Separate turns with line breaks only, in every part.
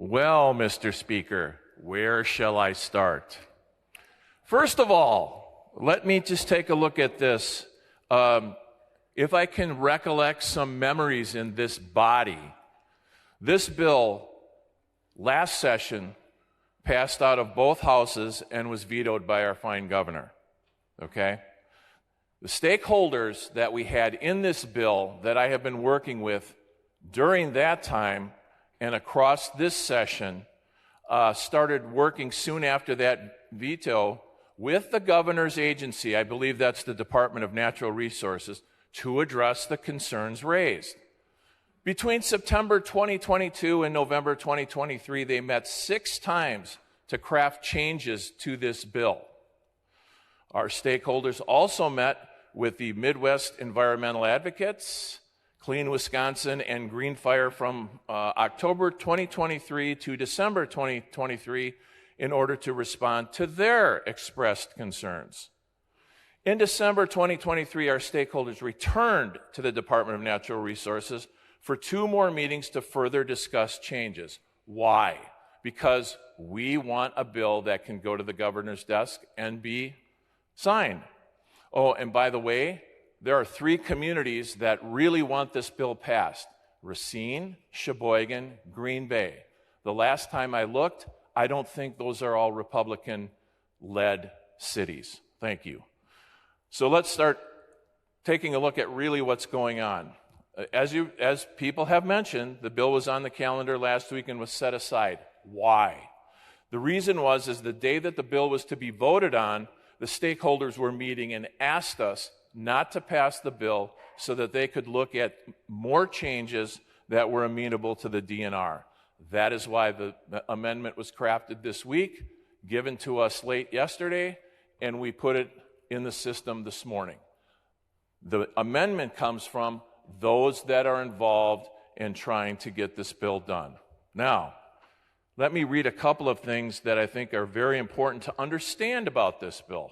Well, Mr. Speaker, where shall I start? First of all, let me just take a look at this. If I can recollect some memories in this body, this bill last session passed out of both houses and was vetoed by our fine governor. Okay? The stakeholders that we had in this bill that I have been working with during that time and across this session started working soon after that veto with the governor's agency, I believe that's the Department of Natural Resources, to address the concerns raised. Between September 2022 and November 2023, they met 6 times to craft changes to this bill. Our stakeholders also met with the Midwest Environmental Advocates, Clean Wisconsin, and Green Fire from October 2023 to December 2023 in order to respond to their expressed concerns. In December 2023, our stakeholders returned to the Department of Natural Resources for 2 more meetings to further discuss changes. Why? Because we want a bill that can go to the governor's desk and be signed. Oh, and by the way, there are 3 communities that really want this bill passed: Racine, Sheboygan, Green Bay. The last time I looked, I don't think those are all Republican-led cities. Thank you. So let's start taking a look at really what's going on. As people have mentioned, the bill was on the calendar last week and was set aside. Why? The reason was the day that the bill was to be voted on, the stakeholders were meeting and asked us not to pass the bill so that they could look at more changes that were amenable to the DNR. That is why the amendment was crafted this week, given to us late yesterday, and we put it in the system this morning. The amendment comes from those that are involved in trying to get this bill done. Now, let me read a couple of things that I think are very important to understand about this bill.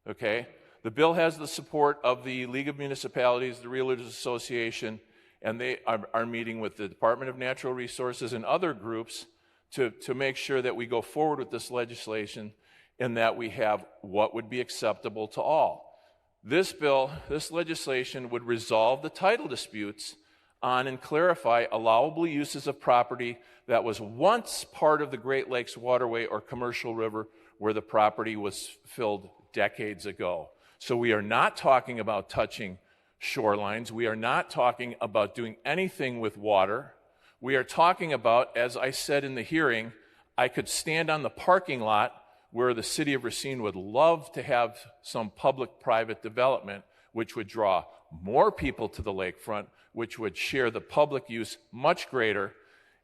Okay? The bill has the support of the League of Municipalities, the Realtors Association, and they are meeting with the Department of Natural Resources and other groups to make sure that we go forward with this legislation and that we have what would be acceptable to all. This bill, this legislation would resolve the title disputes on and clarify allowable uses of property that was once part of the Great Lakes Waterway or commercial river where the property was filled decades ago. So we are not talking about touching shorelines. We are not talking about doing anything with water. We are talking about, as I said in the hearing, I could stand on the parking lot where the city of Racine would love to have some public-private development, which would draw more people to the lakefront, which would share the public use much greater,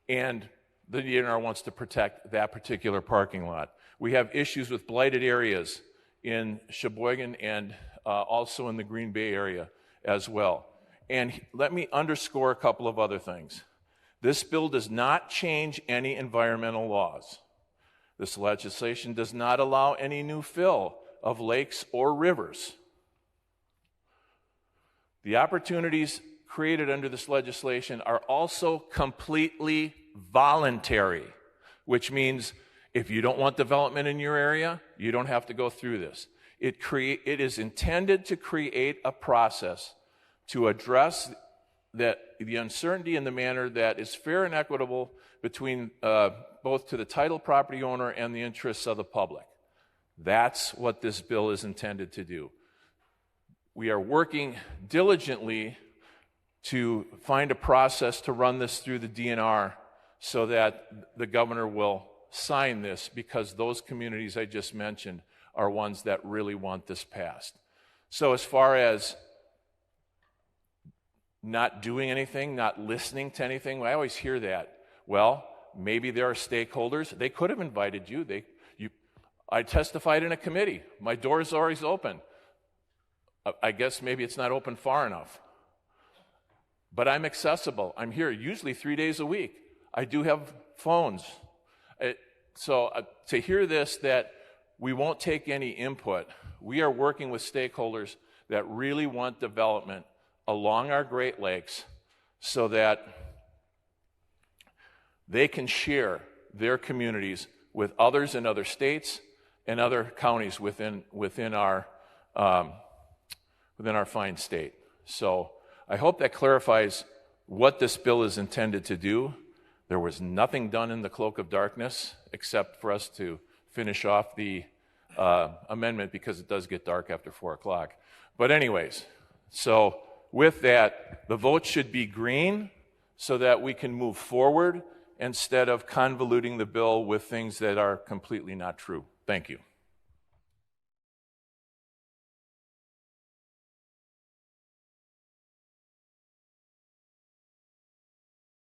and the DNR wants to protect that particular parking lot. We have issues with blighted areas in Sheboygan and also in the Green Bay area as well. And let me underscore a couple of other things. This bill does not change any environmental laws. This legislation does not allow any new fill of lakes or rivers. The opportunities created under this legislation are also completely voluntary, which means if you don't want development in your area, you don't have to go through this. It is intended to create a process to address the uncertainty in the manner that is fair and equitable between both to the title property owner and the interests of the public. That's what this bill is intended to do. We are working diligently to find a process to run this through the DNR so that the governor will sign this, because those communities I just mentioned are ones that really want this passed. So as far as not doing anything, not listening to anything, I always hear that. Well, maybe there are stakeholders. They could have invited you. I testified in a committee. My door is always open. I guess maybe it's not open far enough. But I'm accessible. I'm here usually 3 days a week. I do have phones. So to hear this, that we won't take any input, we are working with stakeholders that really want development along our Great Lakes so that they can share their communities with others in other states and other counties within our fine state. So I hope that clarifies what this bill is intended to do. There was nothing done in the cloak of darkness except for us to finish off the amendment, because it does get dark after 4 o'clock. But anyways, so with that, the vote should be green so that we can move forward instead of convoluting the bill with things that are completely not true. Thank you.